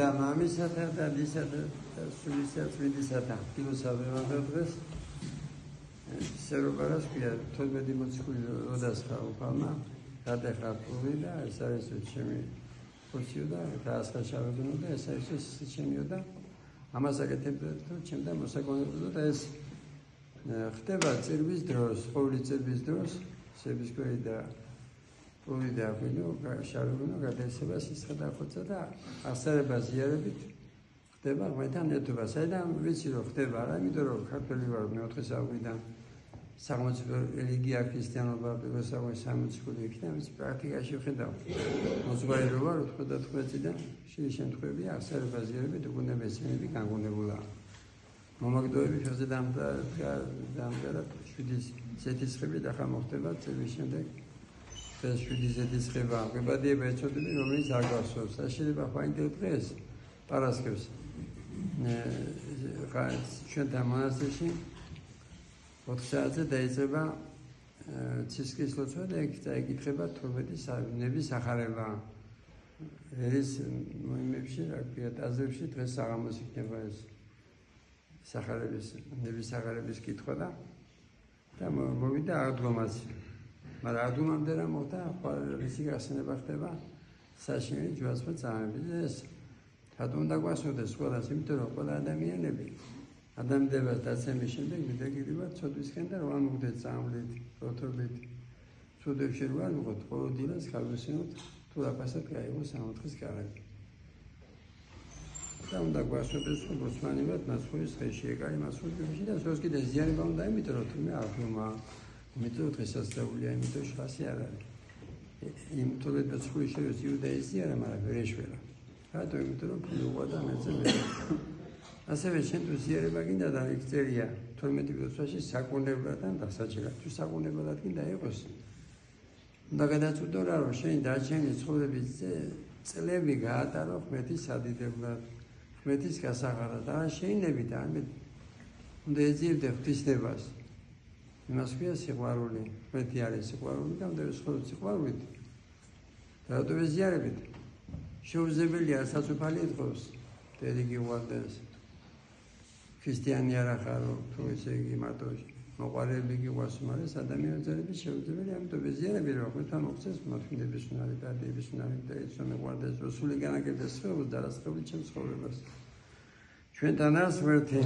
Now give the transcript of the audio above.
და მამისათა და დისათა და სულისა წმინდისათა ფილოსოფიურადღეს სერობარას ქვია 12 მოციქული როდასხა უფალმა გადახარ პური და ეს არის ჩემი კურსიო და დაასხაშავებინო და ეს არის ჩემიო და ამას აკეთებდა ჩემთან მოსაგონებდა და ეს ხდება წირვის დროს, ყოველი წირვის დროს სებისკვერი და პური და ღვინო შარვინო გადაეცემა სისხლი და ხოცა და ასარებას იარებით ხდება ღმერთთან ერთობა. საიდან ვიცი რომ ხდება არა, იმიტომ რომ ქართველი ვარ მე-4 საუკუნიდან სახელმწიფო რელიგია ქრისტიანობა პირველ სამოციქული იქნა, ის პრაქტიკაში ვხედავ. მოძღვარი რო ვარ 99 წლიდან შენი შემთხვევები ასარებას იარებით უკვე მეცნიერები განგონებულა. მომაგდოები ფერზე დამდგარა 7 ზეთისხები და ხა მოხდება წელვის შემდეგ ეს 7 ზეთისხება გვებადიება ეწოდები რომელიც არ გასწორს შეიძლება ხაინდელ დღეს პარასკევს ჩვენთან მონასტერში 4 საათზე დაიწყება ცისკრის ლოცვა და იქ წაიკითხება 12 ნების სახარება ეს მოიმებში რა ქვია ტაძრებში დღეს საღამოს იქნება ეს ნების სახარების კითხვა და მოვიდა აღდგომაზე. მაგრამ აღდგომამდე რა მოხდა, ისი გახსენება ხდება საშინელი ჯვარცმა წამებით. ეს რატომ უნდა გვასწორდეს ყველას, იმიტომ რომ ყველა ადამიანები ადამიანებას დაცემის შემდეგ მიდაგირება ცოდვისკენ და რა მოხდეს წამლით, როთობით. ცოდვებში რა მოხდა, ყოველ დილას გავისინოთ თუ რაფასად გაიგო 64-ის კარგი. და უნდა გვასწორდეს რომ ბოსმანივად მასხურის ხეში ეკარი მასხურებში და სოს კიდე ზიანება უნდა იმიტომ რომ თუმე აღდგომა იმიტომ დღესაც დაულია იმიტომ შასი არ არის. იმიტომ რომ მასხურის შეოს იუდაიზი არა, მაგრამ ვერ ეშველა. რატო? იმიტომ რომ ფულუღა და მეცე ასევე შენ თუ ზიანება გინდა და იქ წერია 12 წელიწადში საკონებლად დასაჭერად. თუ საკონებლად გინდა იყოს. უნდა გადაწყვიტო რა რომ შენ დარჩენილი ცხოვრების წლები გაატარო ღმერთის სადიდებლად. ღმერთის გასაღარად და შეინებით ამით უნდა ეძიებდე ღვთისნებას. იმას ქვია სიყვარული, ღმერთი არის სიყვარული და უნდა ვეცხოვროთ სიყვარულით. და რატო ეზიარებით? შეუძლებელია საწუფალი ეთქოს, დედი გიყვარდეს. ქრისტიანი არ ახარო, თუ ესე იგი მარტო მოყარები გიყვარს, მაგრამ ეს ადამიანები შეუძლებელია, ამიტომ ეზიარები რომ ღმერთთან მოხდეს მოთმინების უნარი, პატიების უნარი და იცო მეყვარდეს, რომ სული განაგებდეს ცხოვრებას და რასწავლი ჩემს ცხოვრებას. ჩვენთან არის ღმერთი.